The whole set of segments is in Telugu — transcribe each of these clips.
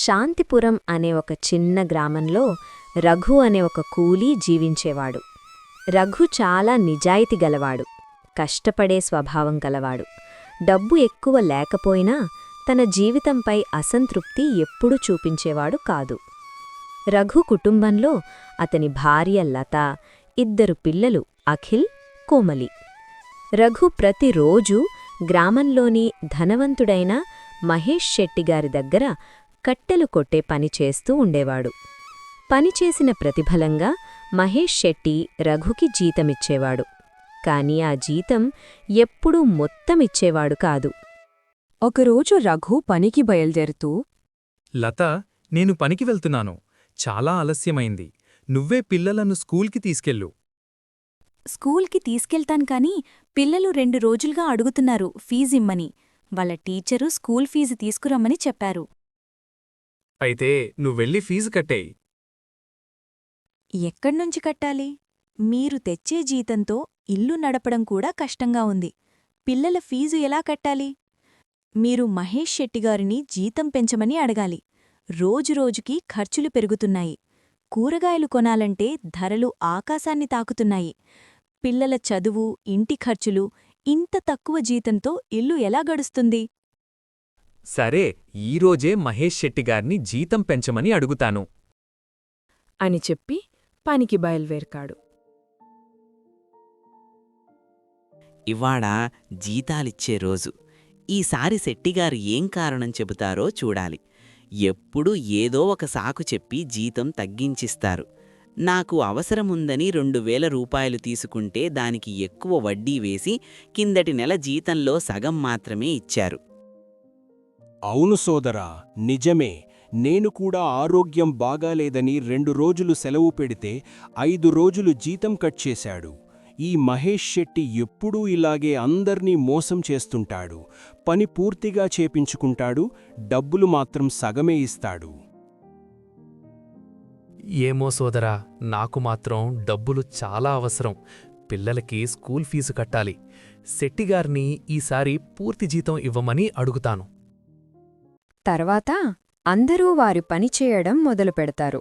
శాంతిపురం అనే ఒక చిన్న గ్రామంలో రఘు అనే ఒక కూలీ జీవించేవాడు. రఘు చాలా నిజాయితీ గలవాడు, కష్టపడే స్వభావం గలవాడు. డబ్బు ఎక్కువ లేకపోయినా తన జీవితంపై అసంతృప్తి ఎప్పుడూ చూపించేవాడు కాదు. రఘు కుటుంబంలో అతని భార్య లత, 2 పిల్లలు అఖిల్, కోమలి. రఘు ప్రతిరోజూ గ్రామంలోని ధనవంతుడైన మహేష్ శెట్టిగారి దగ్గర కట్టెలు కొట్టే పని చేస్తూ ఉండేవాడు. పనిచేసిన ప్రతిఫలంగా మహేష్ శెట్టి రఘుకి జీతమిచ్చేవాడు. కాని ఆ జీతం ఎప్పుడూ మొత్తమిచ్చేవాడు కాదు. ఒకరోజు రఘు పనికి బయల్దేరుతూ, లత, నేను పనికి వెళ్తున్నాను. చాలా ఆలస్యమైంది. నువ్వే పిల్లలను స్కూల్కి తీసుకెళ్ళు. స్కూల్కి తీసుకెళ్తాను కాని పిల్లలు 2 రోజులుగా అడుగుతున్నారు ఫీజిమ్మని. వాళ్ళ టీచరు స్కూల్ ఫీజు తీసుకురమ్మని చెప్పారు. అయితే నువ్వెళ్ళి ఫీజు కట్టేయ్. ఎక్కడ్నుంచి కట్టాలి? మీరు తెచ్చే జీతంతో ఇల్లు నడపడం కూడా కష్టంగా ఉంది. పిల్లల ఫీజు ఎలా కట్టాలి? మీరు మహేష్ శెట్టిగారిని జీతం పెంచమని అడగాలి. రోజురోజుకీ ఖర్చులు పెరుగుతున్నాయి. కూరగాయలు కొనాలంటే ధరలు ఆకాశాన్ని తాకుతున్నాయి. పిల్లల చదువు, ఇంటి ఖర్చులు, ఇంత తక్కువ జీతంతో ఇల్లు ఎలా గడుస్తుంది? సరే, ఈరోజే మహేష్ శెట్టిగారిని జీతం పెంచమని అడుగుతాను అని చెప్పి పనికి బయల్వేర్కాడు. ఇవాళ జీతాలిచ్చే రోజు. ఈసారి శెట్టిగారు ఏం కారణం చెబుతారో చూడాలి. ఎప్పుడూ ఏదో ఒక సాకు చెప్పి జీతం తగ్గించిస్తారు. నాకు అవసరముందని 2000 రూపాయలు తీసుకుంటే దానికి ఎక్కువ వడ్డీ వేసి కిందటి నెల జీతంలో సగం మాత్రమే ఇచ్చారు. అవును సోదరా, నిజమే. నేను కూడా ఆరోగ్యం బాగాలేదని 2 రోజులు సెలవు పెడితే 5 రోజులు జీతం కట్ చేశాడు. ఈ మహేష్ శెట్టి ఎప్పుడూ ఇలాగే అందర్నీ మోసం చేస్తుంటాడు. పని పూర్తిగా చేపించుకుంటాడు, డబ్బులు మాత్రం సగమే ఇస్తాడు. ఏమో సోదరా, నాకు మాత్రం డబ్బులు చాలా అవసరం. పిల్లలకి స్కూల్ ఫీజు కట్టాలి. శెట్టిగారిని ఈసారి పూర్తి జీతం ఇవ్వమని అడుగుతాను. తర్వాత అందరూ వారి పని చేయడం మొదలుపెడతారు.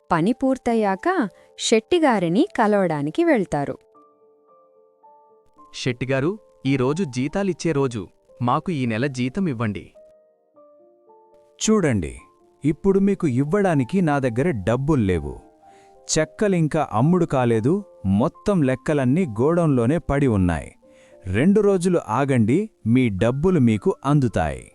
పని పూర్తయ్యాక శెట్టిగారిని కలవడానికి వెళ్తారు. శెట్టిగారు, ఈరోజు జీతాలిచ్చే రోజు. మాకు ఈ నెల జీతం ఇవ్వండి. చూడండి, ఇప్పుడు మీకు ఇవ్వడానికి నా దగ్గర డబ్బుల్లేవు. చెక్కలింకా అమ్ముడు కాలేదు. మొత్తం లెక్కలన్నీ గోడౌన్లోనే పడి ఉన్నాయి. 2 రోజులు ఆగండి, మీ డబ్బులు మీకు అందుతాయి.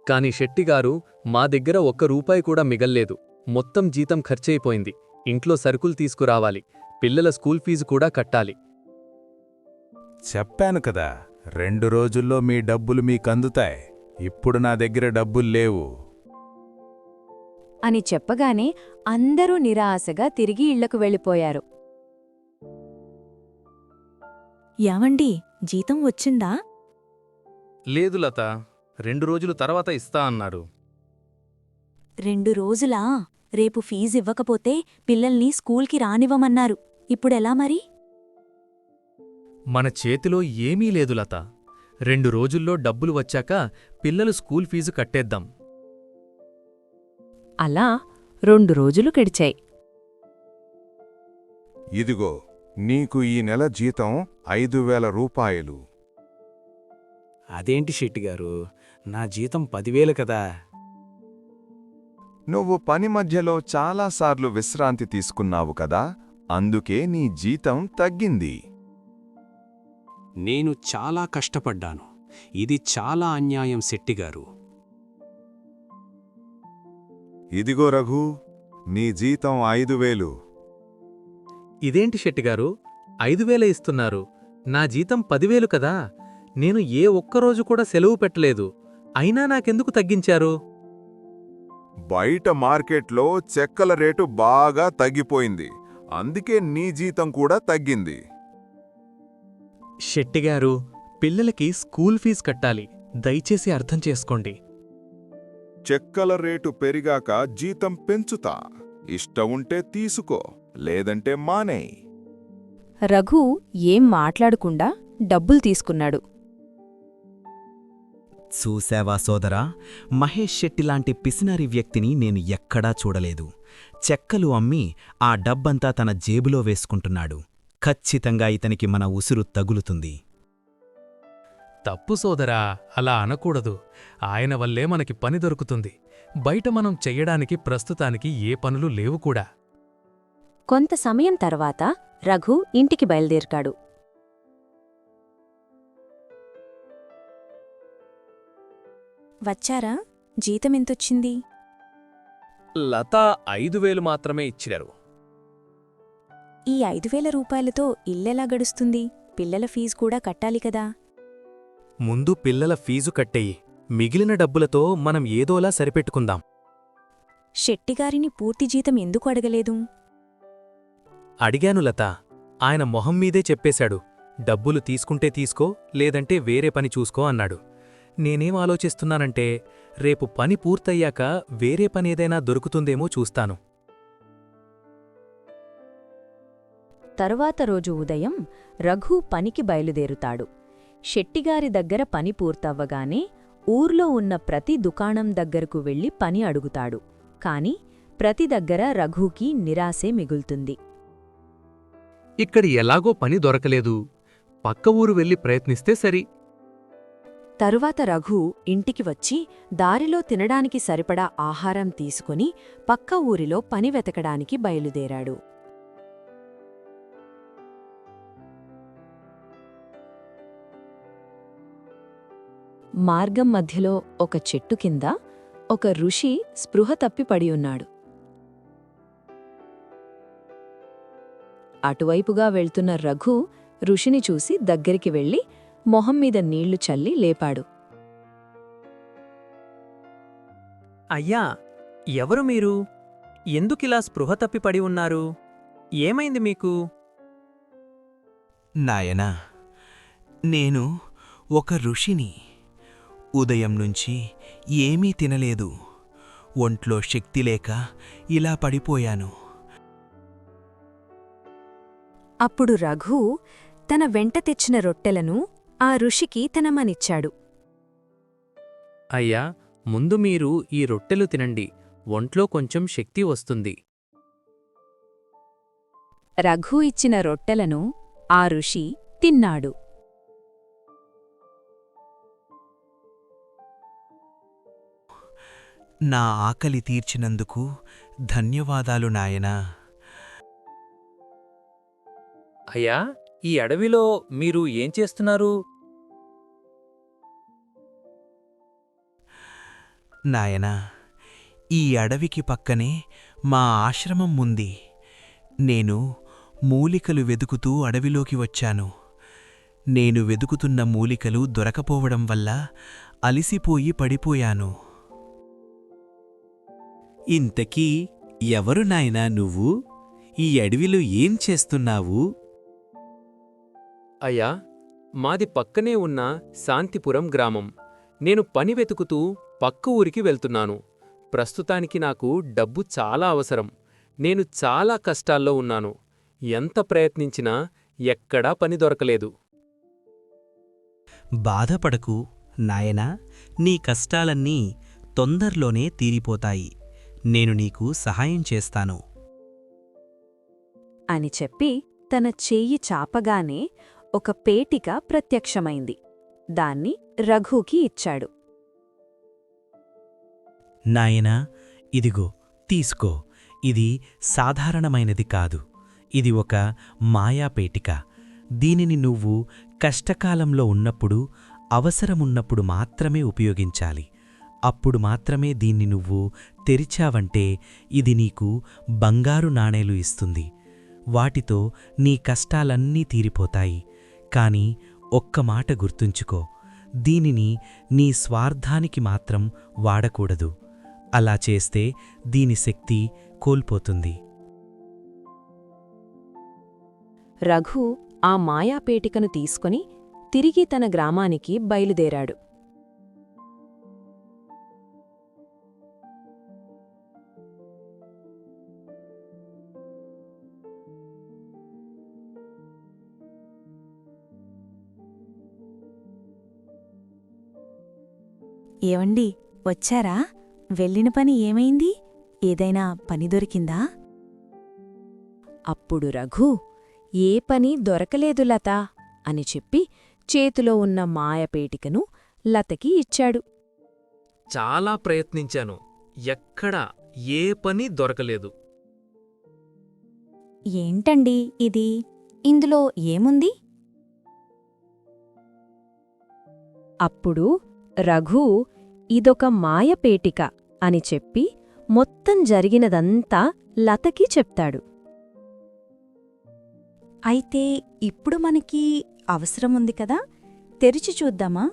కాని శెట్టిగారు, మా దగ్గర 1 రూపాయి కూడా మిగల్లేదు. మొత్తం జీతం ఖర్చయిపోయింది. ఇంట్లో సరుకులు తీసుకురావాలి. పిల్లల స్కూల్ ఫీజు కూడా కట్టాలి. చెప్పాను కదా, 2 రోజుల్లో మీ డబ్బులు మీకందుతాయి. ఇప్పుడు నా దగ్గర డబ్బుల్లేవు అని చెప్పగానే అందరూ నిరాశగా తిరిగి ఇళ్లకు వెళ్ళిపోయారు. యావండి, జీతం వచ్చిందా? లేదు లత, 2 రోజులు తర్వాత ఇస్తా అన్నారు. 2 రోజులా? రేపు ఫీజివ్వకపోతే పిల్లల్ని స్కూల్కి రానివ్వమన్నారు. ఇప్పుడెలా మరి? మన చేతిలో ఏమీ లేదు లత. 2 రోజుల్లో డబ్బులు వచ్చాక పిల్లలు స్కూల్ ఫీజు కట్టేద్దాం. అలా 2 రోజులు గడిచాయి. ఇదిగో, నీకు ఈ నెల జీతం 5000 రూపాయలు. అదేంటి శెట్టిగారు, నా జీతం 10,000 కదా. నువ్వు పని మధ్యలో చాలాసార్లు విశ్రాంతి తీసుకున్నావు కదా, అందుకే నీ జీతం తగ్గింది. నేను చాలా కష్టపడ్డాను. ఇది చాలా అన్యాయం శెట్టిగారు. ఇదిగో రఘు, నీ జీతం 5000. ఇదేంటి శెట్టిగారు, 5000 ఇస్తున్నారు? నా జీతం 10,000 కదా. నేను ఏ ఒక్కరోజు కూడా సెలవు పెట్టలేదు. అయినా నాకెందుకు తగ్గించారు? బయట మార్కెట్లో చెక్కల రేటు బాగా తగ్గిపోయింది. అందుకే నీ జీతం కూడా తగ్గింది. శెట్టిగారు, పిల్లలకి స్కూల్ ఫీజు కట్టాలి. దయచేసి అర్థం చేసుకోండి. చెక్కల రేటు పెరిగాక జీతం పెంచుతా. ఇష్టముంటే తీసుకో, లేదంటే మానేయ్. రఘు ఏం మాట్లాడకుండా డబ్బులు తీసుకున్నాడు. చూశావా సోదరా, మహేష్ శెట్టిలాంటి పిసినరి వ్యక్తిని నేను ఎక్కడా చూడలేదు. చెక్కలు అమ్మి ఆ డబ్బంతా తన జేబులో వేసుకుంటున్నాడు. ఖచ్చితంగా ఇతనికి మన ఉసురు తగులుతుంది. తప్పు సోదరా, అలా అనకూడదు. ఆయన వల్లే మనకి పని దొరుకుతుంది. బయట మనం చెయ్యడానికి ప్రస్తుతానికి ఏ పనులు లేవు కూడా. కొంత సమయం తర్వాత రఘు ఇంటికి బయలుదేరుతాడు. వచ్చారా? జీతమెంతొచ్చింది? లత 5,000 మాత్రమే ఇచ్చినారు. ఈ 5,000 రూపాయలతో ఇల్లెలా గడుస్తుంది? పిల్లల ఫీజు కూడా కట్టాలి కదా. ముందు పిల్లల ఫీజు కట్టెయ్యి. మిగిలిన డబ్బులతో మనం ఏదోలా సరిపెట్టుకుందాం. శెట్టిగారిని పూర్తి జీతం ఎందుకు అడగలేదు? అడిగాను లత. ఆయన మొహం మీదే చెప్పేశాడు. డబ్బులు తీసుకుంటే తీసుకో, లేదంటే వేరే పని చూసుకో అన్నాడు. నేనేం ఆలోచిస్తున్నానంటే, రేపు పని పూర్తయ్యాక వేరే పనేదైనా దొరుకుతుందేమో చూస్తాను. తరువాత రోజు ఉదయం రఘు పనికి బయలుదేరుతాడు. శెట్టిగారి దగ్గర పని పూర్తవ్వగానే ఊర్లో ఉన్న ప్రతి దుకాణం దగ్గరకు వెళ్లి పని అడుగుతాడు. కాని ప్రతి దగ్గర రఘుకి నిరాశే మిగులుతుంది. ఇక్కడి ఎలాగో పని దొరకలేదు. పక్క ఊరు వెళ్లి ప్రయత్నిస్తే సరి. తరువాత రఘు ఇంటికి వచ్చి దారిలో తినడానికి సరిపడా ఆహారం తీసుకుని పక్క ఊరిలో పని వెతకడానికి బయలుదేరాడు. మార్గం మధ్యలో ఒక చెట్టు కింద ఒక ఋషి స్పృహ తప్పి పడి ఉన్నాడు. అటువైపుగా వెళ్తున్న రఘు ఋషిని చూసి దగ్గరికి వెళ్లి మొహం మీద నీళ్లు చల్లి లేపాడు. అయ్యా, ఎవరు మీరు? ఎందుకిలా స్పృహ తప్పిపడి ఉన్నారు? ఏమైంది మీకు? నాయనా, నేను ఒక ఋషిని. ఉదయం నుంచి ఏమీ తినలేదు. ఒంట్లో శక్తిలేక ఇలా పడిపోయాను. అప్పుడు రఘు తన వెంట తెచ్చిన రొట్టెలను ఆ ఋషికి తినమనిచ్చాడు. అయ్యా, ముందు మీరు ఈ రొట్టెలు తినండి. ఒంట్లో కొంచెం శక్తి వస్తుంది. రఘు ఇచ్చిన రొట్టెలను ఆ ఋషి తిన్నాడు. నా ఆకలి తీర్చినందుకు ధన్యవాదాలు నాయనా. అయ్యా, ఈ అడవిలో మీరు ఏం చేస్తున్నారు? నాయనా, ఈ అడవికి పక్కనే మా ఆశ్రమం ఉంది. నేను మూలికలు వెదుకుతూ అడవిలోకి వచ్చాను. నేను వెదుకుతున్న మూలికలు దొరకపోవడం వల్ల అలిసిపోయి పడిపోయాను. ఇంతకీ ఎవరు నాయనా నువ్వు? ఈ అడవిలో ఏం చేస్తున్నావు? అయ్యా, మాది పక్కనే ఉన్న శాంతిపురం గ్రామం. నేను పని వెతుకుతూ పక్క ఊరికి వెళ్తున్నాను. ప్రస్తుతానికి నాకు డబ్బు చాలా అవసరం. నేను చాలా కష్టాల్లో ఉన్నాను. ఎంత ప్రయత్నించినా ఎక్కడా పని దొరకలేదు. బాధపడకు నాయనా, నీ కష్టాలన్నీ తొందరలోనే తీరిపోతాయి. నేను నీకు సహాయం చేస్తాను అని చెప్పి తన చెయ్యి చాపగానే ఒక పేటిక ప్రత్యక్షమైంది. దాన్ని రఘుకి ఇచ్చాడు. నాయనా, ఇదిగో తీసుకో. ఇది సాధారణమైనది కాదు. ఇది ఒక మాయాపేటిక. దీనిని నువ్వు కష్టకాలంలో ఉన్నప్పుడు, అవసరమున్నప్పుడు మాత్రమే ఉపయోగించాలి. అప్పుడు మాత్రమే దీన్ని నువ్వు తెరిచావంటే ఇది నీకు బంగారు నాణేలు ఇస్తుంది. వాటితో నీ కష్టాలన్నీ తీరిపోతాయి. కాని ఒక్క మాట గుర్తుంచుకో, దీనిని నీ స్వార్థానికి మాత్రం వాడకూడదు. అలా చేస్తే దీని శక్తి కోల్పోతుంది. రఘు ఆ మాయాపేటికను తీసుకుని తిరిగి తన గ్రామానికి బయలుదేరాడు. ఏవండి వచ్చారా? వెళ్ళిన పని ఏమైంది? ఏదైనా పని దొరికిందా? అప్పుడు రఘు, ఏ పని దొరకలేదు లతా అని చెప్పి చేతిలో ఉన్న మాయపేటికను లతకి ఇచ్చాడు. చాలా ప్రయత్నించాను, ఎక్కడా ఏ పని దొరకలేదు. ఏంటండి ఇది? ఇందులో ఏముంది? అప్పుడు రఘు ఇదొక మాయపేటిక అని చెప్పి మొత్తం జరిగినదంతా లతకి చెప్తాడు. అయితే ఇప్పుడు మనకి అవసరముంది కదా, తెరిచి చూద్దామా?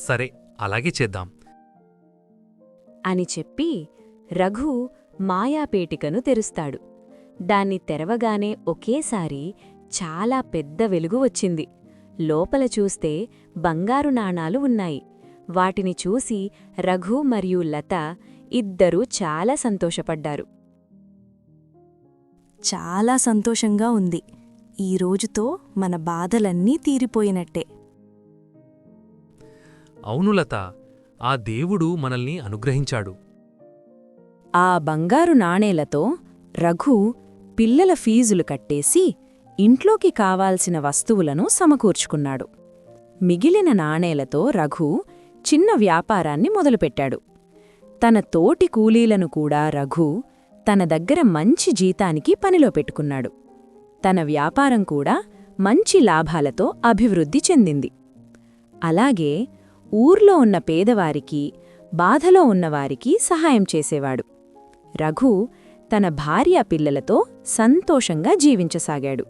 సరే, అలాగే చేద్దాం అని చెప్పి రఘు మాయాపేటికను తెరుస్తాడు. దాన్ని తెరవగానే ఒకేసారి చాలా పెద్ద వెలుగు వచ్చింది. లోపల చూస్తే బంగారు నాణాలు ఉన్నాయి. వాటిని చూసి రఘు మరియు లత ఇద్దరూ చాలా సంతోషపడ్డారు. చాలా సంతోషంగా ఉంది. ఈ రోజుతో మన బాధలన్నీ తీరిపోయినట్టే. అవును లత, ఆ దేవుడు మనల్ని అనుగ్రహించాడు. ఆ బంగారు నాణేలతో రఘు పిల్లల ఫీజులు కట్టేసి ఇంట్లోకి కావాల్సిన వస్తువులను సమకూర్చుకున్నాడు. మిగిలిన నాణేలతో రఘు చిన్న వ్యాపారాన్ని మొదలుపెట్టాడు. తన తోటి కూలీలను కూడా రఘు తన దగ్గర మంచి జీతానికి పనిలో పెట్టుకున్నాడు. తన వ్యాపారం కూడా మంచి లాభాలతో అభివృద్ధి చెందింది. అలాగే ఊర్లో ఉన్న పేదవారికి, బాధలో ఉన్నవారికి సహాయం చేసేవాడు. రఘు తన భార్య పిల్లలతో సంతోషంగా జీవించసాగాడు.